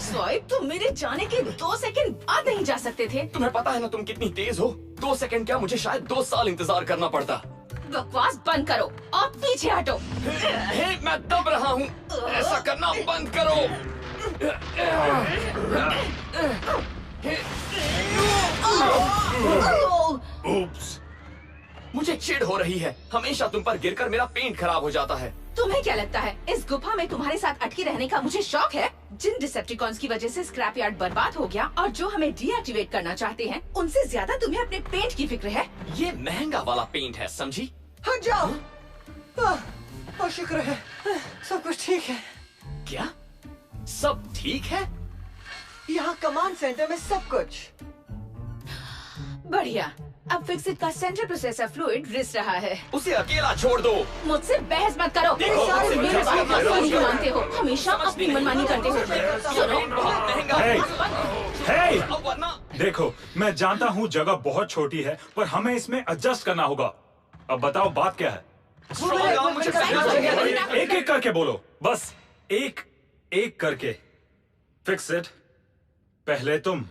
Swipe, तुम मेरे जाने के 2 सेकंड बाद नहीं जा सकते थे। तुम्हें पता है ना तुम कितनी तेज हो। 2 सेकंड क्या, मुझे शायद 2 साल इंतजार करना पड़ता। बकवास बंद करो और पीछे हटो। हे, मैं दब रहा हूँ। ऐसा करना बंद करो। उप्स। मुझे चिढ़ हो रही है। हमेशा तुम पर गिरकर मेरा पेंट खराब हो जाता है। तुम्हें क्या लगता है इस गुफा में तुम्हारे साथ अटके रहने का मुझे शौक है? जिन डिसेप्टिकॉन्स की वजह से स्क्रैप यार्ड बर्बाद हो गया और जो हमें डीएक्टिवेट करना चाहते हैं, उनसे ज्यादा तुम्हें अपने पेंट की फिक्र है। ये महंगा वाला पेंट है, समझी? हट जाओ। और शुक्र है सब कुछ ठीक है। क्या सब ठीक है? यहाँ कमांड सेंटर में सब कुछ बढ़िया। अब फिक्सिट का सेंट्रल प्रोसेसर फ्लूइड रिस रहा है। उसे अकेला छोड़ दो। मुझसे बहस मत करो। देखो, सारे मुझसे मेरे बहस बात मत का करो। नहीं मानते हो। हमेशा अपनी मनमानी करते हो। सुनो, बहुत महंगा Hey! Hey! अब वरना देखो, मैं जानता हूँ जगह बहुत छोटी है, पर हमें इसमें एडजस्ट करना होगा। अब बताओ बात क्या है? एक एक करके बोलो, बस एक एक करके। Fix it. पहले तुम।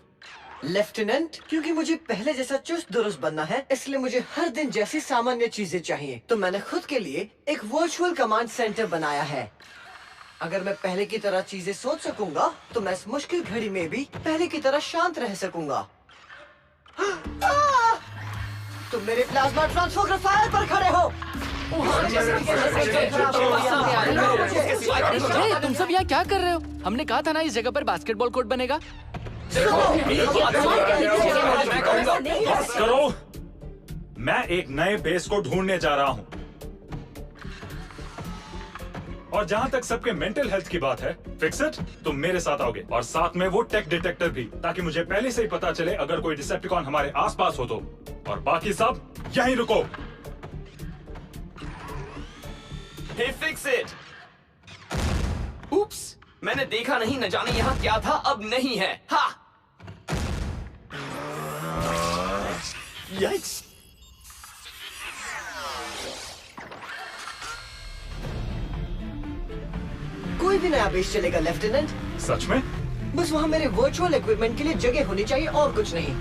लेफ्टिनेंट, क्योंकि मुझे पहले जैसा चुस्त दुरुस्त बनना है, इसलिए मुझे हर दिन जैसी सामान्य चीजें चाहिए। तो मैंने खुद के लिए एक वर्चुअल कमांड सेंटर बनाया है। अगर मैं पहले की तरह चीजें सोच सकूंगा, तो मैं इस मुश्किल घड़ी में भी पहले की तरह शांत रह सकूंगा। तुम मेरे प्लाज्मा ट्रांसफोग्राफायर पर खड़े हो। तुम सब यहाँ क्या कर रहे हो? हमने कहा था ना इस जगह पर बास्केटबॉल कोर्ट बनेगा। बस करो। मैं एक नए बेस को ढूंढने जा रहा हूँ। और जहाँ तक सबके मेंटल हेल्थ की बात है, फिक्स इट, तुम मेरे साथ आओगे और साथ में वो टेक डिटेक्टर भी, ताकि मुझे पहले से ही पता चले अगर कोई डिसेप्टिकॉन हमारे आसपास हो तो। और बाकी सब यहीं रुको। हे फिक्स इट। उप्स, मैंने देखा नहीं, न जाने यहाँ क्या था, अब नहीं है। हा! Yikes! कोई भी नया बेस चलेगा लेफ्टिनेंट। सच में? बस वहाँ मेरे वर्चुअल इक्विपमेंट के लिए जगह होनी चाहिए और कुछ नहीं।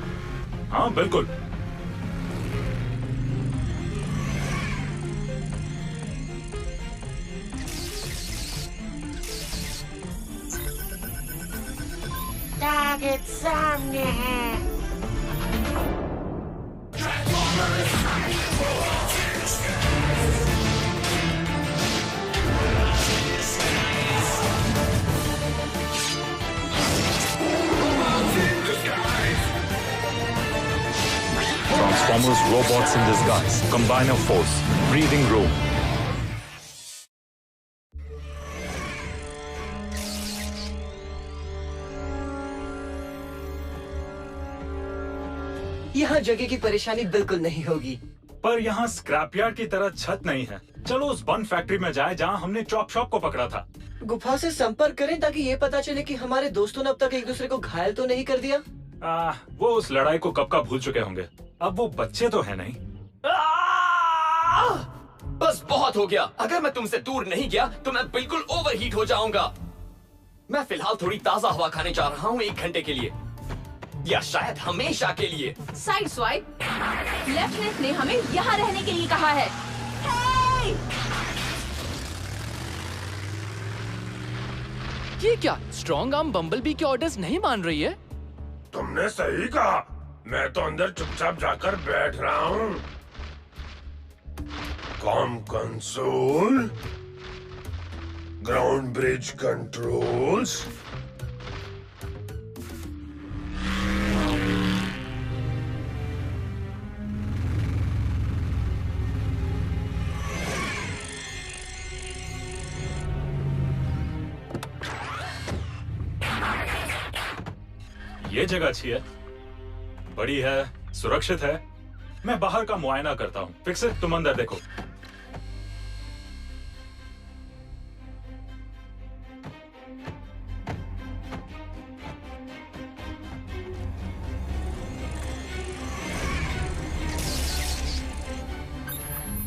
हाँ बिल्कुल। टारगेट सामने है। Transformers robots in disguise. Combiner force. Breathing room. यहाँ जगह की परेशानी बिल्कुल नहीं होगी। पर यहाँ स्क्रैपयार्ड की तरह छत नहीं है। चलो उस बन फैक्ट्री में जाए जहाँ हमने चॉप शॉप को पकड़ा था। गुफा से संपर्क करें ताकि ये पता चले कि हमारे दोस्तों ने अब तक एक दूसरे को घायल तो नहीं कर दिया। वो उस लड़ाई को कब का भूल चुके होंगे। अब वो बच्चे तो है नहीं। बस बहुत हो गया। अगर मैं तुमसे दूर नहीं गया तो मैं बिल्कुल ओवरहीट हो जाऊंगा। मैं फिलहाल थोड़ी ताजा हवा खाने जा रहा हूँ 1 घंटे के लिए, या शायद हमेशा के लिए। साइड स्वाइप, लेफ्टिनेंट ने हमें यहाँ रहने के लिए कहा है। Hey! ये क्या स्ट्रॉन्ग आर्म बम्बलबी के ऑर्डर्स नहीं मान रही है? तुमने सही कहा। मैं तो अंदर चुपचाप जाकर बैठ रहा हूँ। Com console, ground bridge controls. ये जगह अच्छी है, बड़ी है, सुरक्षित है। मैं बाहर का मुआयना करता हूँ। फिक्स इट, तुम अंदर देखो।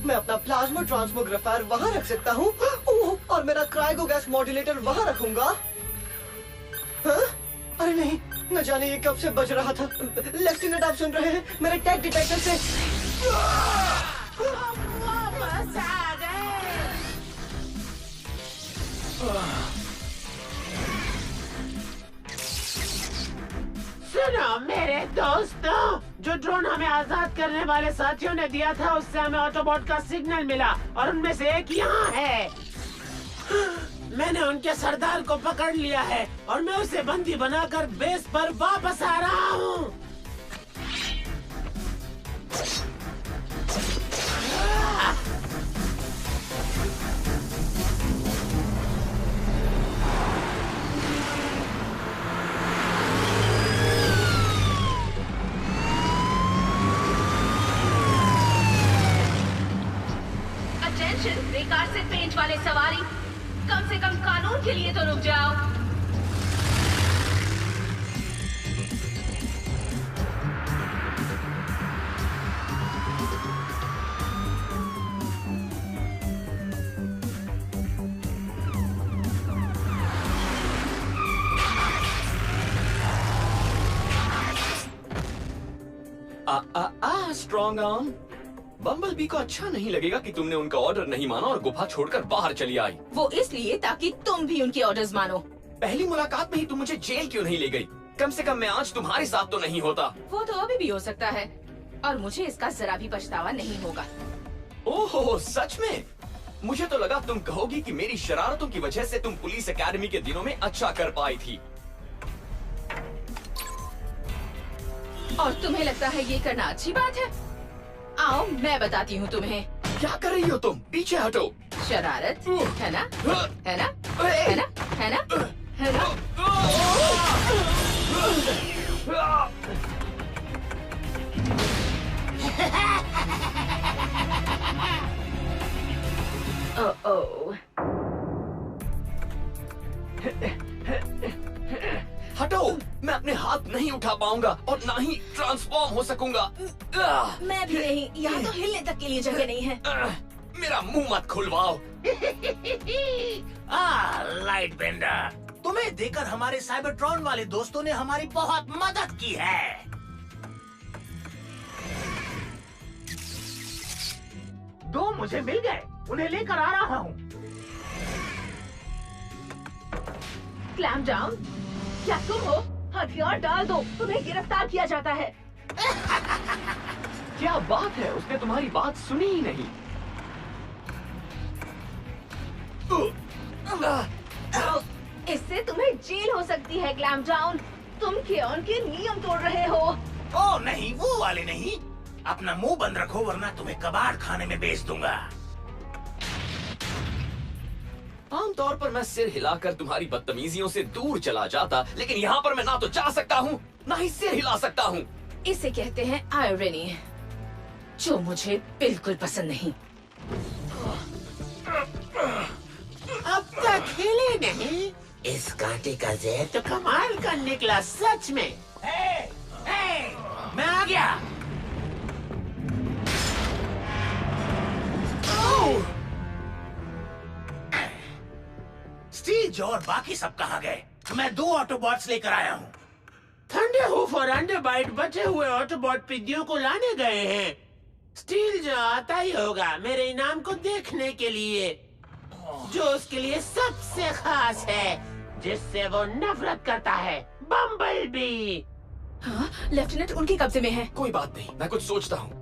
मैं अपना प्लाज्मा ट्रांसमोग्राफायर वहाँ रख सकता हूँ और मेरा क्रायोगो गैस मॉड्यूलेटर वहाँ रखूंगा। हाँ? अरे नहीं, न जाने ये कब से बज रहा था। लेफ्टिनेंट, आप सुन रहे हैं? मेरे टैग डिटेक्टर से वापस आ गए। सुनो मेरे दोस्तों, जो ड्रोन हमें आजाद करने वाले साथियों ने दिया था उससे हमें ऑटोबॉट का सिग्नल मिला और उनमें से एक यहाँ है। मैंने उनके सरदार को पकड़ लिया है और मैं उसे बंदी बनाकर बेस पर वापस आ रहा हूँ। अटेंशन, बेकार से पेंट वाले सवारी, कम से कम कानून के लिए तो रुक जाओ। Strong arm. बम्बल बी को अच्छा नहीं लगेगा कि तुमने उनका ऑर्डर नहीं माना और गुफा छोड़कर बाहर चली आई। वो इसलिए ताकि तुम भी उनके ऑर्डर्स मानो। पहली मुलाकात में ही तुम मुझे जेल क्यों नहीं ले गई? कम से कम मैं आज तुम्हारे साथ तो नहीं होता। वो तो अभी भी हो सकता है और मुझे इसका जरा भी पछतावा नहीं होगा। ओहो, सच में? मुझे तो लगा तुम कहोगी कि मेरी शरारतों की वजह से तुम पुलिस एकेडमी के दिनों में अच्छा कर पाई थी। और तुम्हें लगता है ये करना अच्छी बात है? आओ मैं बताती हूँ तुम्हें। क्या कर रही हो तुम? पीछे हटो। शरारत है ना? है ना? है ना? है ना? है ना? ओह, हटो, मैं अपने हाथ नहीं उठा पाऊंगा और ना ही ट्रांसफॉर्म हो सकूंगा। मैं भी नहीं। यहाँ तो हिलने तक के लिए जगह नहीं है। मेरा मुंह मत खुलवाओ। लाइट बेंडर, तुम्हें देखकर हमारे साइबरट्रॉन वाले दोस्तों ने हमारी बहुत मदद की है। दो मुझे मिल गए, उन्हें लेकर आ रहा हूँ। क्लैम्प डाउन, क्या तुम हो? हथियार डाल दो, तुम्हें गिरफ्तार किया जाता है। क्या बात है, उसने तुम्हारी बात सुनी ही नहीं। इससे तुम्हें जेल हो सकती है क्लैम्प डाउन। तुम केऑन के नियम तोड़ रहे हो। ओ नहीं, वो वाले नहीं। अपना मुंह बंद रखो वरना तुम्हें कबाड़ खाने में बेच दूंगा। आमतौर पर मैं सिर हिलाकर तुम्हारी बदतमीजियों से दूर चला जाता, लेकिन यहाँ पर मैं ना तो जा सकता हूँ ना ही सिर हिला सकता हूँ। इसे कहते हैं आयरनी, जो मुझे बिल्कुल पसंद नहीं। अब तक हिले नहीं। इस कांटे का जहर तो कमाल का निकला, सच में। मैं आ गया। स्टीज और बाकी सब कहाँ गए? मैं 2 ऑटोबॉट्स लेकर आया हूँ। थंडरहूफ और अंडरबाइट बचे हुए ऑटोबॉट पिग्गियों को लाने गए हैं। स्टील जो आता ही होगा मेरे इनाम को देखने के लिए, जो उसके लिए सबसे खास है, जिससे वो नफरत करता है, बम्बल बी। हाँ, लेफ्टिनेंट उनके कब्जे में है। कोई बात नहीं, मैं कुछ सोचता हूँ।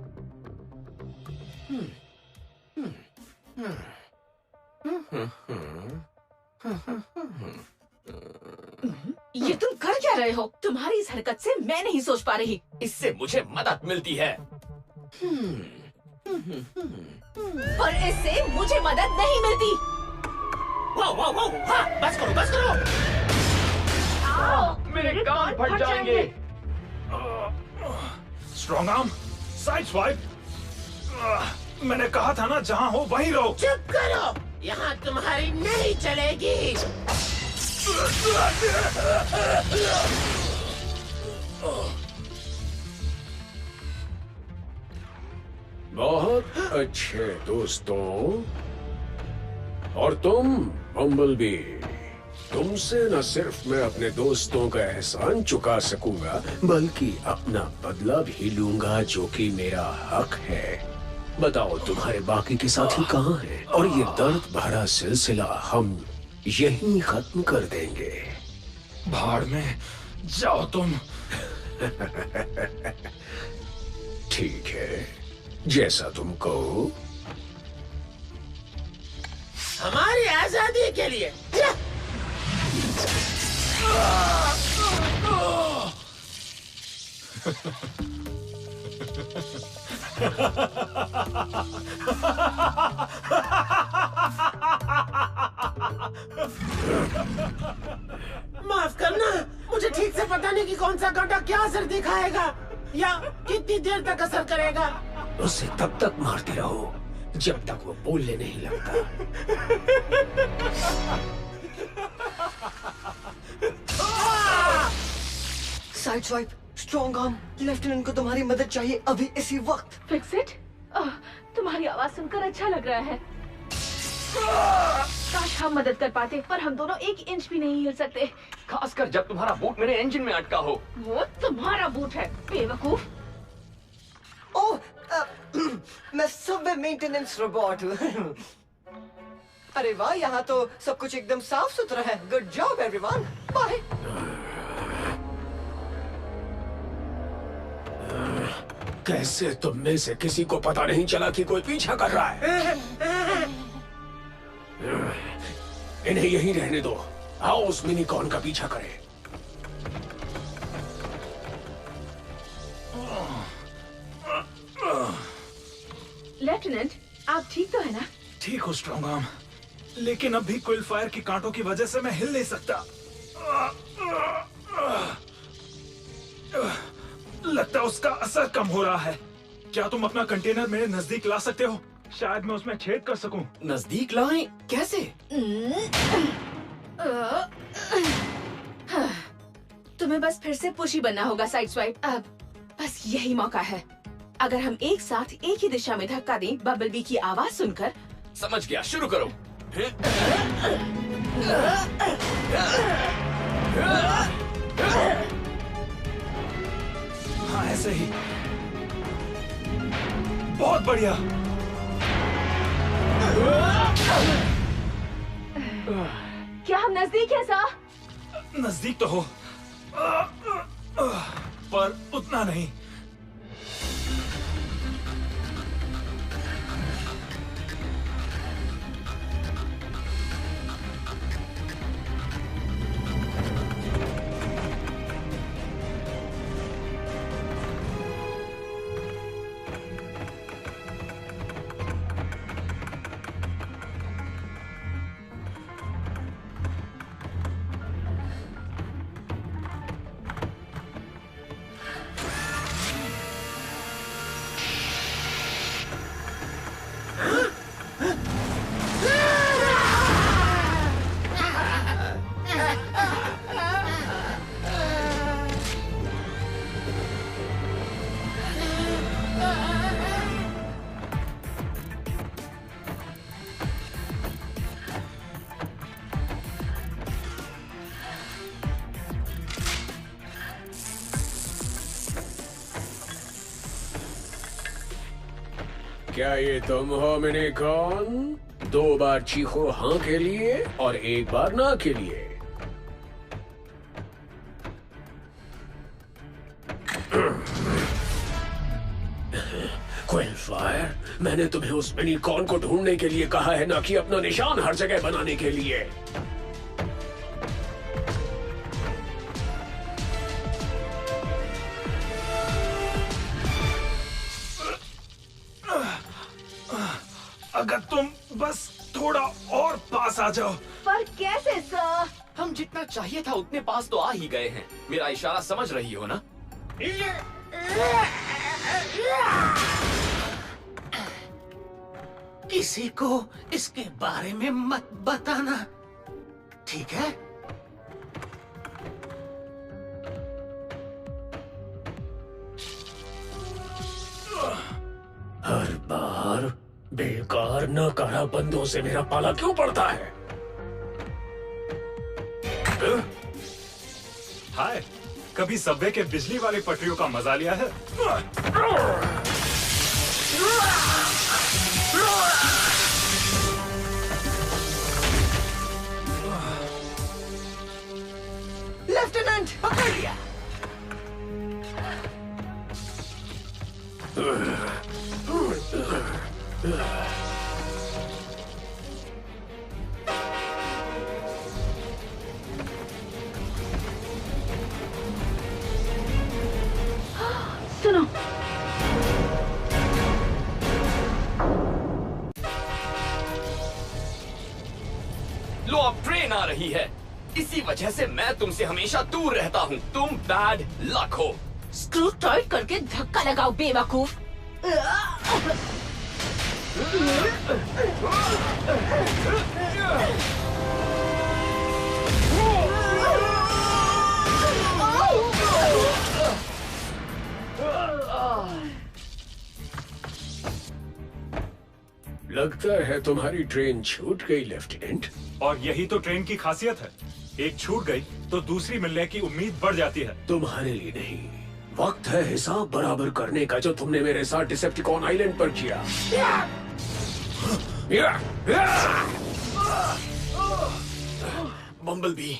ये तुम कर क्या रहे हो? तुम्हारी इस हरकत से मैं नहीं सोच पा रही। इससे मुझे मदद मिलती है। पर इससे मुझे मदद नहीं मिलती। वो, हाँ, बस करो, बस करो। मेरे कान फट जाएंगे। Strong arm, side swipe. मैंने कहा था ना, जहाँ हो वहीं रहो। चुप करो, यहाँ तुम्हारी नहीं चलेगी। बहुत अच्छे दोस्तों। और तुम बम्बलबी, तुमसे न सिर्फ मैं अपने दोस्तों का एहसान चुका सकूंगा, बल्कि अपना बदला भी लूंगा, जो कि मेरा हक है। बताओ तुम्हारे बाकी के साथी कहाँ हैं? और ये दर्द भरा सिलसिला हम यहीं खत्म कर देंगे। भाड़ में जाओ तुम। ठीक है, जैसा तुम कहो। हमारी आजादी के लिए। माफ करना, मुझे ठीक से पता नहीं कि कौन सा कांटा क्या असर दिखाएगा या कितनी देर तक असर करेगा। उसे तब तक मारते रहो जब तक वो बोलने नहीं लगता। Side swipe, strong arm, lieutenant को तुम्हारी मदद चाहिए अभी इसी वक्त। Fix it. तुम्हारी आवाज सुनकर अच्छा लग रहा है। काश हम मदद कर पाते, पर हम दोनों 1 इंच भी नहीं हिल सकते। खासकर जब तुम्हारा बूट मेरे इंजन में अटका हो। वो तुम्हारा बूट है, बेवकूफ। ओह, मैं सबवे मेंटेनेंस रोबोट हूँ। अरे वाह, यहाँ तो सब कुछ एकदम साफ सुथरा है। Good job everyone, bye. कैसे तुम में से किसी को पता नहीं चला कि कोई पीछा कर रहा है? इन्हें यहीं रहने दो। आओ उस मिनीकॉर्न का पीछा करें। लेफ्टिनेंट, आप ठीक तो है ना? ठीक हो स्ट्रॉन्ग आर्म, लेकिन अभी क्विल फायर की कांटों की वजह से मैं हिल नहीं सकता। लगता है उसका असर कम हो रहा है। क्या तुम अपना कंटेनर मेरे नजदीक ला सकते हो? शायद मैं उसमें छेद कर सकूं। नजदीक लाएं? कैसे? तुम्हें बस फिर से पुशी बनना होगा साइड स्वाइप। अब बस यही मौका है। अगर हम एक साथ एक ही दिशा में धक्का दें, बबलबी की आवाज सुनकर। समझ गया, शुरू करो। हाँ, ऐसे ही। बहुत बढ़िया। क्या हम नजदीक है सा? नजदीक तो हो, पर उतना नहीं। क्या ये तुम हो मिनीकॉर्न? 2 बार चीखो हाँ के लिए और 1 बार ना के लिए। क्विल फायर, मैंने तुम्हें उस मिनीकॉर्न को ढूंढने के लिए कहा है, ना कि अपना निशान हर जगह बनाने के लिए। अगर तुम बस थोड़ा और पास आ जाओ। पर कैसे सर? हम जितना चाहिए था उतने पास तो आ ही गए हैं। मेरा इशारा समझ रही हो ना? किसी को इसके बारे में मत बताना, ठीक है? हर बार बेकार नकारा बंदों से मेरा पाला क्यों पड़ता है? हाय, कभी सबवे के बिजली वाली पटरियों का मजा लिया है? लेफ्टिनेंट, पकड़ लिया। सुनो, लो अब ट्रेन आ रही है। इसी वजह से मैं तुमसे हमेशा दूर रहता हूँ। तुम बैड लक हो। स्क्रू टाइट करके धक्का लगाओ बेवकूफ। लगता है तुम्हारी ट्रेन छूट गई लेफ्टिनेंट। और यही तो ट्रेन की खासियत है, एक छूट गई तो दूसरी मिलने की उम्मीद बढ़ जाती है। तुम्हारे लिए नहीं, वक्त है हिसाब बराबर करने का, जो तुमने मेरे साथ डिसेप्टिकॉन आइलैंड पर किया। बम्बलबी,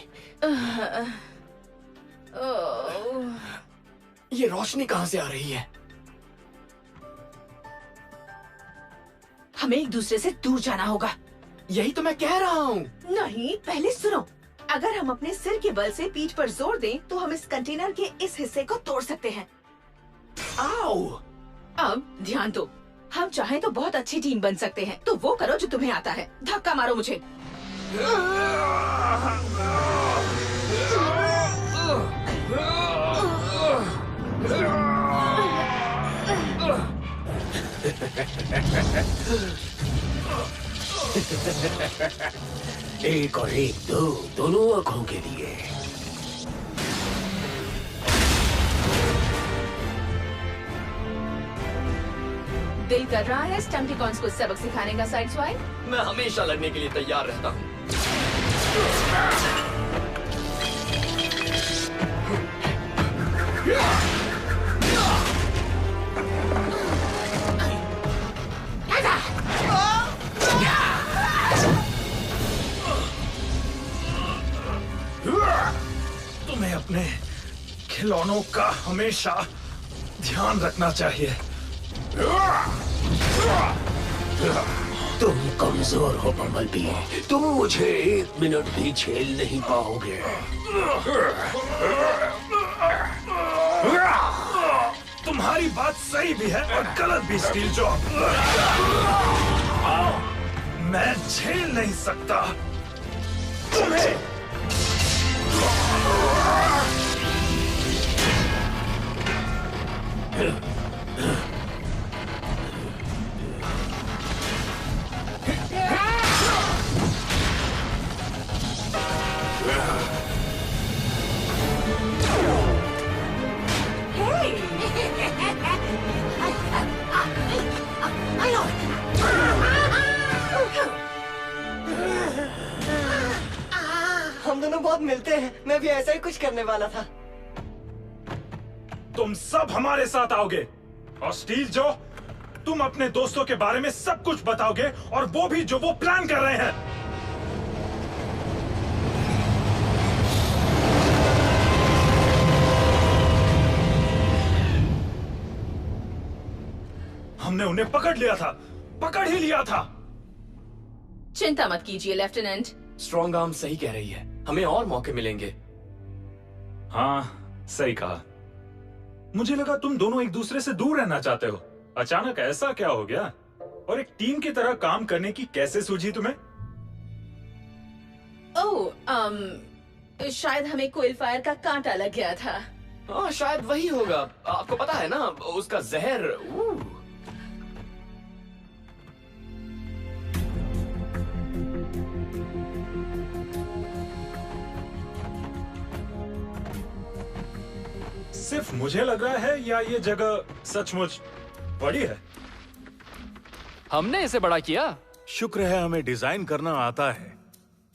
ये रोशनी कहाँ से आ रही है? हमें एक दूसरे से दूर जाना होगा। यही तो मैं कह रहा हूँ। नहीं, पहले सुनो। अगर हम अपने सिर के बल से पीठ पर जोर दें, तो हम इस कंटेनर के इस हिस्से को तोड़ सकते हैं। आओ। अब ध्यान दो, हम चाहें तो बहुत अच्छी टीम बन सकते हैं। तो वो करो जो तुम्हें आता है। धक्का मारो मुझे। एक और एक दो, दोनों आंखों के लिए। दिल कर रहा है स्टम्पटिकॉन्स को सबक सिखाने का, साइड स्वाइप? मैं हमेशा लड़ने के लिए तैयार रहता हूँ। तुम्हें अपने खिलौनों का हमेशा ध्यान रखना चाहिए। तुम कमजोर हो बम्बलबी, तुम मुझे 1 मिनट भी झेल नहीं पाओगे। तुम्हारी बात सही भी है और गलत भी, स्टील जॉ। मैं झेल नहीं सकता तुम्हें। हम दोनों बहुत मिलते हैं। मैं भी ऐसा ही कुछ करने वाला था। तुम सब हमारे साथ आओगे और स्टील जो, तुम अपने दोस्तों के बारे में सब कुछ बताओगे, और वो भी जो वो प्लान कर रहे हैं। हमने उन्हें पकड़ लिया था, पकड़ ही लिया था। चिंता मत कीजिए लेफ्टिनेंट। स्ट्रॉन्ग आर्म सही कह रही है, हमें और मौके मिलेंगे। हाँ, सही कहा। मुझे लगा तुम दोनों एक दूसरे से दूर रहना चाहते हो। अचानक ऐसा क्या हो गया? और एक टीम की तरह काम करने की कैसे सूझी तुम्हें? शायद हमें कोयल फायर का कांटा लग गया था। हाँ, शायद वही होगा। आपको पता है ना, उसका जहर। सिर्फ मुझे लग रहा है या ये जगह सचमुच बड़ी है? हमने इसे बड़ा किया। शुक्र है हमें डिजाइन करना आता है।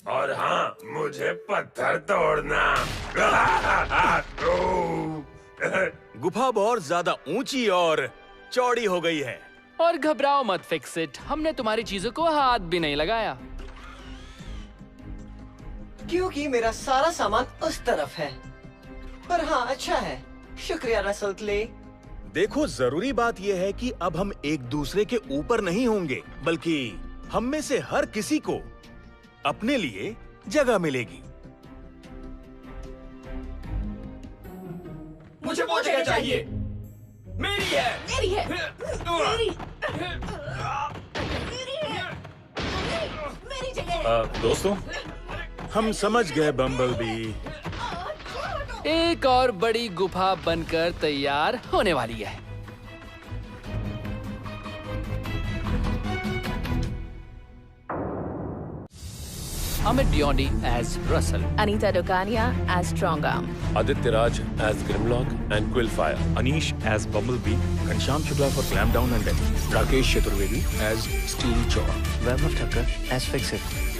और हाँ, मुझे पत्थर तोड़ना। गुफा बहुत ज्यादा ऊंची और चौड़ी हो गई है। और घबराओ मत फिक्स इट, हमने तुम्हारी चीजों को हाथ भी नहीं लगाया। क्योंकि मेरा सारा सामान उस तरफ है। पर हाँ, अच्छा है। शुक्रिया रसल क्ले। देखो, जरूरी बात यह है कि अब हम एक दूसरे के ऊपर नहीं होंगे, बल्कि हम में से हर किसी को अपने लिए जगह मिलेगी। मुझे वो जगह चाहिए। मेरी है। मेरी है। मेरी मेरी जगह है। दोस्तों, हम समझ गए बम्बलबी। एक और बड़ी गुफा बनकर तैयार होने वाली है। Amit Biondi as Russell, Anita Dogania as Strong Arm, Aditya Raj as Grimlock and Quillfire. Anish as Bumblebee, Ghanshyam Shukla for Clamp Down and Death, Rakesh Chaturvedi as Steel Jaw. Vaibhav Thakkar as Fix It.